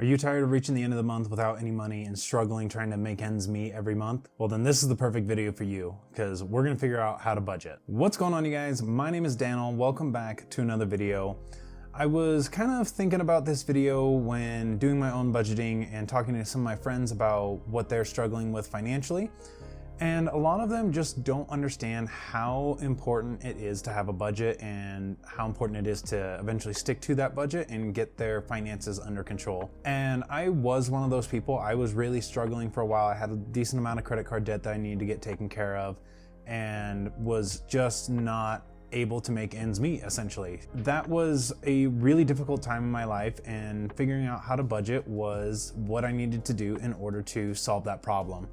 Are you tired of reaching the end of the month without any money and struggling trying to make ends meet every month? Well, then this is the perfect video for you, because we're gonna figure out how to budget. What's going on, you guys? My name is Daniel. Welcome back to another video. I was kind of thinking about this video when doing my own budgeting and talking to some of my friends about what they're struggling with financially. And a lot of them just don't understand how important it is to have a budget and how important it is to eventually stick to that budget and get their finances under control. And I was one of those people. I was really struggling for a while. I had a decent amount of credit card debt that I needed to get taken care of and was just not able to make ends meet, essentially. That was a really difficult time in my life, and figuring out how to budget was what I needed to do in order to solve that problem.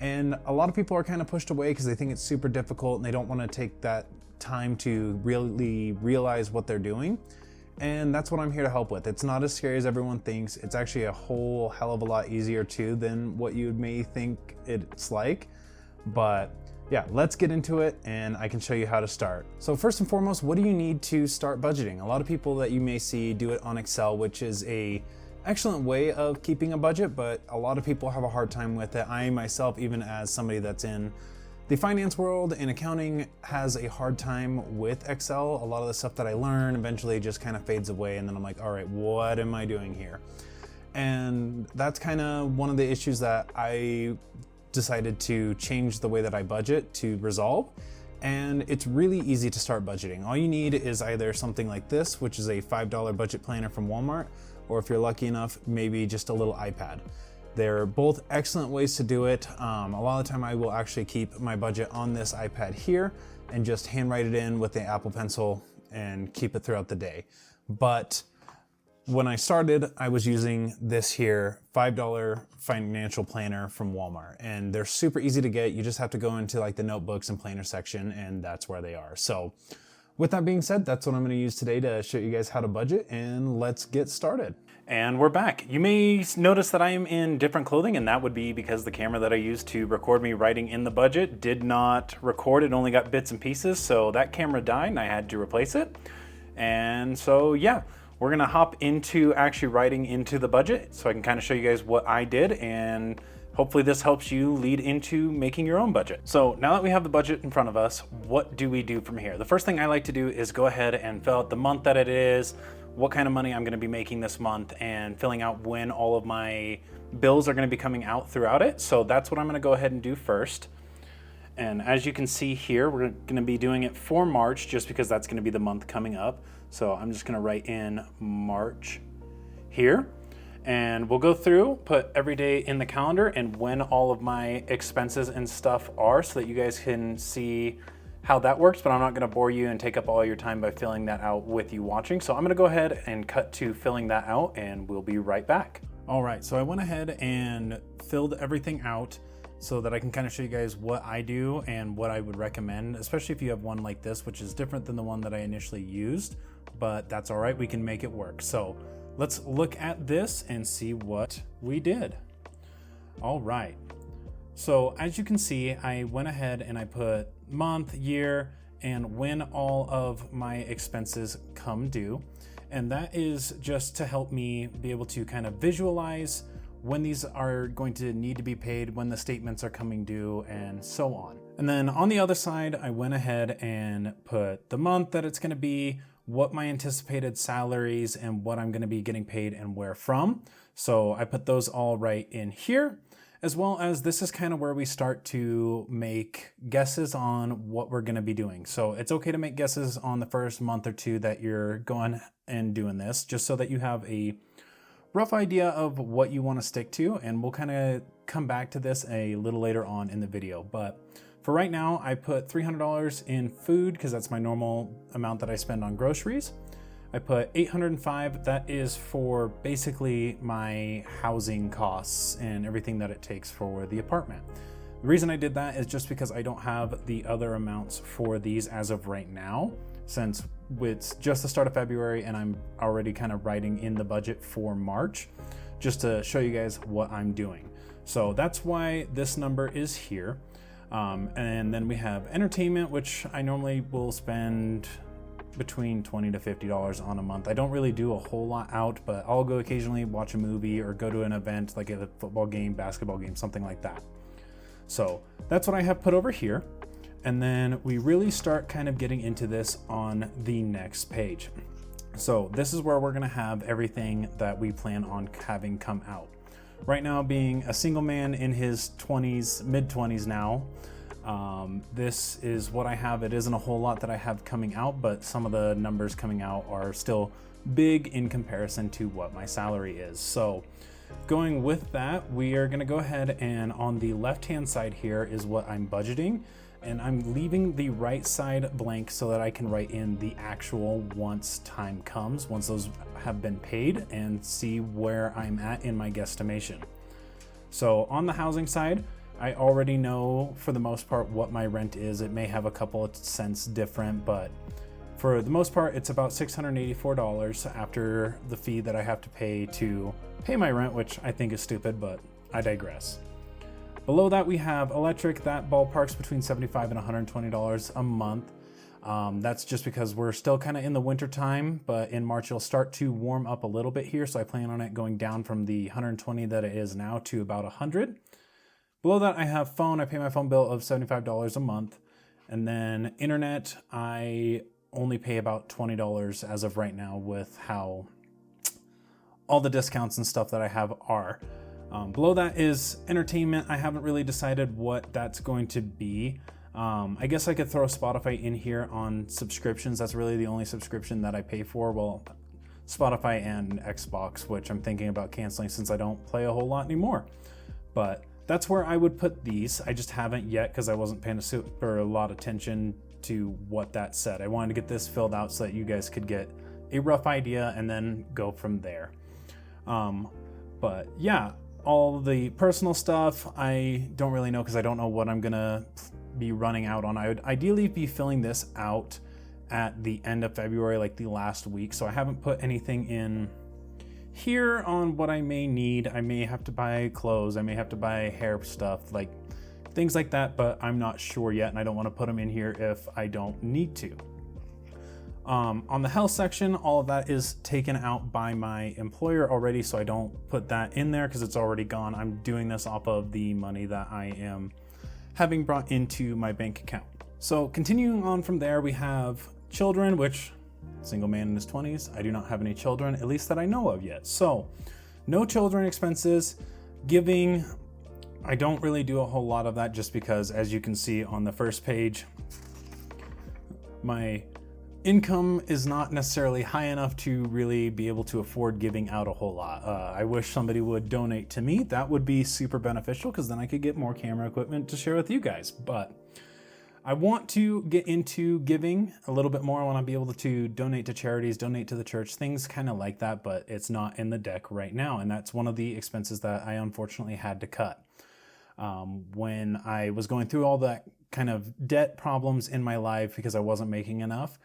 And a lot of people are kind of pushed away because they think it's super difficult and they don't want to take that time to really realize what they're doing. And that's what I'm here to help with. It's not as scary as everyone thinks. It's actually a whole hell of a lot easier too than what you may think it's like. But yeah, let's get into it and I can show you how to start. So first and foremost, what do you need to start budgeting? A lot of people that you may see do it on Excel, which is an excellent way of keeping a budget, but a lot of people have a hard time with it. I myself, even as somebody that's in the finance world and accounting, has a hard time with Excel. A lot of the stuff that I learn eventually just kind of fades away, and then I'm like, all right, what am I doing here? And that's kind of one of the issues that I decided to change the way that I budget to resolve. And it's really easy to start budgeting. All you need is either something like this, which is a $5 budget planner from Walmart, or if you're lucky enough, maybe just a little iPad. They're both excellent ways to do it. A lot of the time I will actually keep my budget on this iPad here and just handwrite it in with the Apple Pencil and keep it throughout the day. But when I started, I was using this here $5 financial planner from Walmart, and they're super easy to get. You just have to go into like the notebooks and planner section, and that's where they are. So with that being said, that's what I'm gonna use today to show you guys how to budget, and let's get started. And we're back. You may notice that I am in different clothing, and that would be because the camera that I used to record me writing in the budget did not record. It only got bits and pieces, so that camera died and I had to replace it. And so yeah, we're gonna hop into actually writing into the budget so I can kind of show you guys what I did, and hopefully this helps you lead into making your own budget. So now that we have the budget in front of us, what do we do from here? The first thing I like to do is go ahead and fill out the month that it is, what kind of money I'm gonna be making this month, and filling out when all of my bills are gonna be coming out throughout it. So that's what I'm gonna go ahead and do first. And as you can see here, we're gonna be doing it for March just because that's gonna be the month coming up. So I'm just gonna write in March here, and we'll go through, put every day in the calendar and when all of my expenses and stuff are, so that you guys can see how that works, but I'm not gonna bore you and take up all your time by filling that out with you watching. So I'm gonna go ahead and cut to filling that out, and we'll be right back. All right, so I went ahead and filled everything out so that I can kind of show you guys what I do and what I would recommend, especially if you have one like this, which is different than the one that I initially used, but that's all right, we can make it work. So let's look at this and see what we did. All right, so as you can see, I went ahead and I put month, year, and when all of my expenses come due. And that is just to help me be able to kind of visualize when these are going to need to be paid, when the statements are coming due, and so on. And then on the other side, I went ahead and put the month that it's gonna be, what my anticipated salaries and what I'm gonna be getting paid and where from. So I put those all right in here, as well as this is kind of where we start to make guesses on what we're gonna be doing. So it's okay to make guesses on the first month or two that you're going and doing this, just so that you have a rough idea of what you want to stick to, and we'll kind of come back to this a little later on in the video. But for right now, I put $300 in food because that's my normal amount that I spend on groceries. I put $805, that is for basically my housing costs and everything that it takes for the apartment. The reason I did that is just because I don't have the other amounts for these as of right now, since it's just the start of February and I'm already kind of writing in the budget for March, just to show you guys what I'm doing. So that's why this number is here. And then we have entertainment, which I normally will spend between $20 to $50 on a month. I don't really do a whole lot out, but I'll go occasionally watch a movie or go to an event like a football game, basketball game, something like that. So that's what I have put over here. And then we really start kind of getting into this on the next page. So this is where we're gonna have everything that we plan on having come out. Right now, being a single man in his 20s, mid-20s now, this is what I have. It isn't a whole lot that I have coming out, but some of the numbers coming out are still big in comparison to what my salary is. So going with that, we are gonna go ahead and on the left-hand side here is what I'm budgeting. And I'm leaving the right side blank so that I can write in the actual once time comes, once those have been paid, and see where I'm at in my guesstimation. So on the housing side, I already know for the most part what my rent is. It may have a couple of cents different, but for the most part, it's about $684 after the fee that I have to pay my rent, which I think is stupid, but I digress. Below that, we have electric. That ballparks between $75 and $120 a month. That's just because we're still kind of in the winter time, but in March it'll start to warm up a little bit here, so I plan on it going down from the 120 that it is now to about 100. Below that, I have phone. I pay my phone bill of $75 a month. And then internet, I only pay about $20 as of right now with how all the discounts and stuff that I have are. Below that is entertainment. I haven't really decided what that's going to be. I guess I could throw Spotify in here on subscriptions. That's really the only subscription that I pay for. Well, Spotify and Xbox, which I'm thinking about canceling since I don't play a whole lot anymore. But that's where I would put these. I just haven't yet because I wasn't paying a lot of attention to what that said. I wanted to get this filled out so that you guys could get a rough idea and then go from there. But yeah. All the personal stuff, I don't really know because I don't know what I'm gonna be running out on. I would ideally be filling this out at the end of February, like the last week. So I haven't put anything in here on what I may need. I may have to buy clothes. I may have to buy hair stuff, like things like that, but I'm not sure yet. And I don't want to put them in here if I don't need to. On the health section, all of that is taken out by my employer already, so I don't put that in there because it's already gone. I'm doing this off of the money that I am having brought into my bank account. So continuing on from there, we have children, which single man in his 20s. I do not have any children, at least that I know of yet. So no children expenses. Giving, I don't really do a whole lot of that just because, as you can see on the first page, my income is not necessarily high enough to really be able to afford giving out a whole lot. I wish somebody would donate to me. That would be super beneficial because then I could get more camera equipment to share with you guys. But I want to get into giving a little bit more. I want to be able to donate to charities, donate to the church, things kind of like that, but it's not in the deck right now. And that's one of the expenses that I unfortunately had to cut. When I was going through all that kind of debt problems in my life because I wasn't making enough,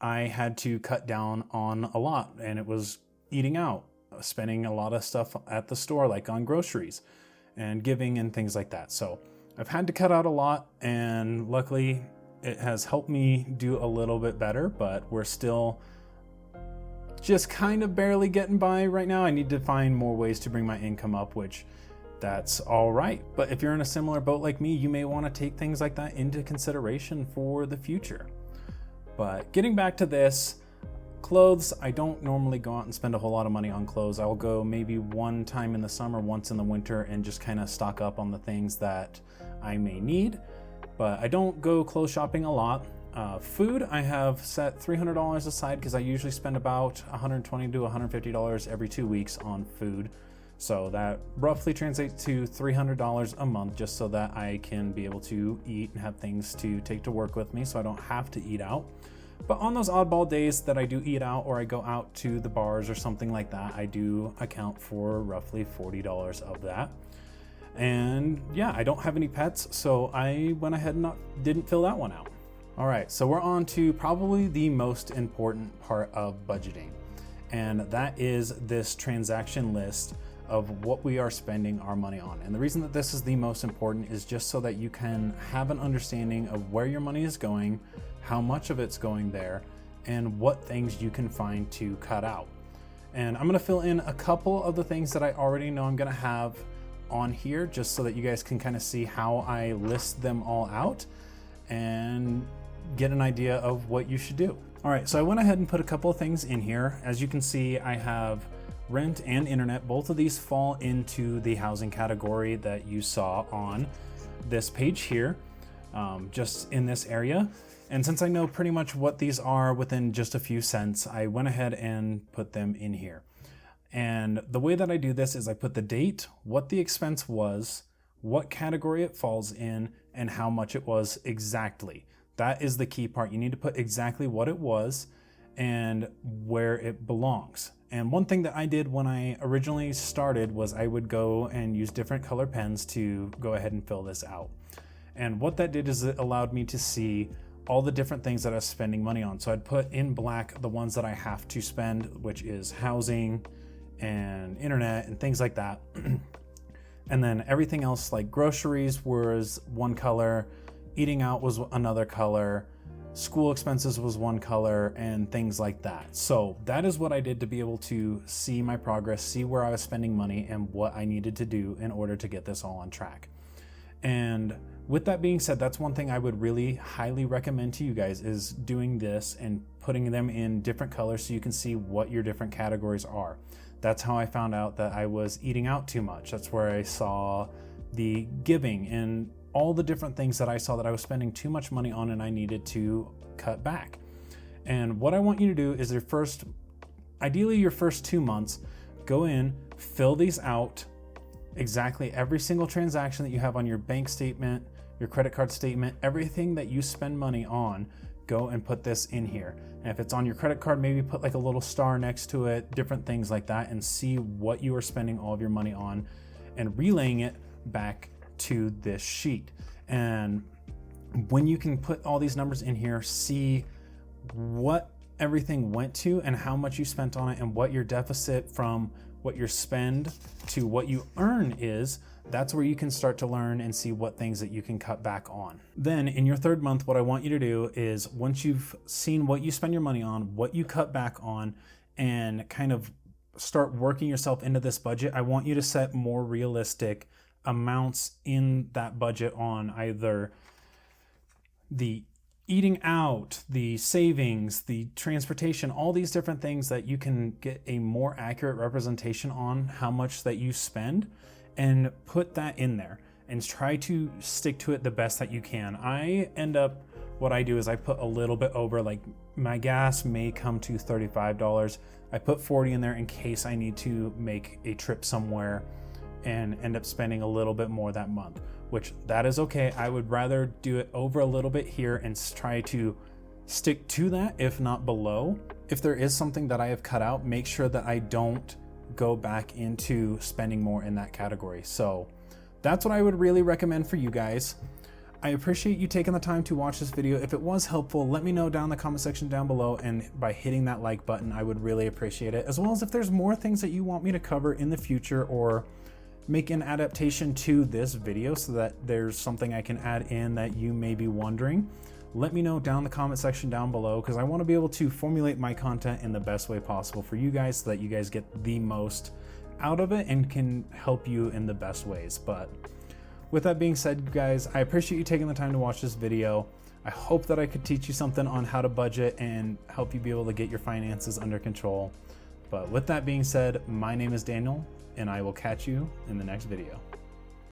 I had to cut down on a lot, and it was eating out, spending a lot of stuff at the store, like on groceries and giving and things like that. So I've had to cut out a lot, and luckily it has helped me do a little bit better, but we're still just kind of barely getting by right now. I need to find more ways to bring my income up, which that's all right. But if you're in a similar boat like me, you may want to take things like that into consideration for the future. But getting back to this, clothes, I don't normally go out and spend a whole lot of money on clothes. I'll go maybe one time in the summer, once in the winter, and just kind of stock up on the things that I may need. But I don't go clothes shopping a lot. Food, I have set $300 aside because I usually spend about $120 to $150 every 2 weeks on food. So that roughly translates to $300 a month just so that I can be able to eat and have things to take to work with me so I don't have to eat out. But on those oddball days that I do eat out or I go out to the bars or something like that, I do account for roughly $40 of that. And yeah, I don't have any pets, so I went ahead and didn't fill that one out. All right, so we're on to probably the most important part of budgeting, and that is this transaction list of what we are spending our money on. And the reason that this is the most important is just so that you can have an understanding of where your money is going, how much of it's going there, and what things you can find to cut out. And I'm gonna fill in a couple of the things that I already know I'm gonna have on here, just so that you guys can kind of see how I list them all out and get an idea of what you should do. All right, so I went ahead and put a couple of things in here. As you can see, I have rent and internet. Both of these fall into the housing category that you saw on this page here, just in this area. And since I know pretty much what these are within just a few cents, I went ahead and put them in here. And the way that I do this is I put the date, what the expense was, what category it falls in, and how much it was exactly. That is the key part. You need to put exactly what it was and where it belongs. And one thing that I did when I originally started was I would go and use different color pens to go ahead and fill this out. And what that did is it allowed me to see all the different things that I was spending money on. So I'd put in black the ones that I have to spend, which is housing and internet and things like that. And then everything else, like groceries, was one color, eating out was another color, school expenses was one color, and things like that. So that is what I did to be able to see my progress, see where I was spending money, and what I needed to do in order to get this all on track. And with that being said, that's one thing I would really highly recommend to you guys, is doing this and putting them in different colors so you can see what your different categories are. That's how I found out that I was eating out too much. That's where I saw the giving and all the different things that I saw that I was spending too much money on and I needed to cut back. And what I want you to do is ideally your first 2 months, go in, fill these out, exactly every single transaction that you have on your bank statement, your credit card statement, everything that you spend money on, go and put this in here. And if it's on your credit card, maybe put like a little star next to it, different things like that, and see what you are spending all of your money on and relaying it back to this sheet. And when you can put all these numbers in here, see what everything went to and how much you spent on it and what your deficit from what your spend to what you earn is, that's where you can start to learn and see what things that you can cut back on. Then in your third month, what I want you to do is, once you've seen what you spend your money on, what you cut back on, and kind of start working yourself into this budget, I want you to set more realistic amounts in that budget on either the eating out, the savings, the transportation, all these different things that you can get a more accurate representation on how much that you spend, and put that in there and try to stick to it the best that you can. What I do is I put a little bit over, like my gas may come to $35. I put 40 in there in case I need to make a trip somewhere and end up spending a little bit more that month, which that is okay. I would rather do it over a little bit here and try to stick to that, if not below. If there is something that I have cut out, make sure that I don't go back into spending more in that category. So that's what I would really recommend for you guys. I appreciate you taking the time to watch this video. If it was helpful, let me know down in the comment section down below, and by hitting that like button, I would really appreciate it. As well as if there's more things that you want me to cover in the future, or make an adaptation to this video so that there's something I can add in that you may be wondering, let me know down in the comment section down below, because I want to be able to formulate my content in the best way possible for you guys, so that you guys get the most out of it and can help you in the best ways. But with that being said, guys, I appreciate you taking the time to watch this video. I hope that I could teach you something on how to budget and help you be able to get your finances under control. But with that being said, my name is Daniel, and I will catch you in the next video.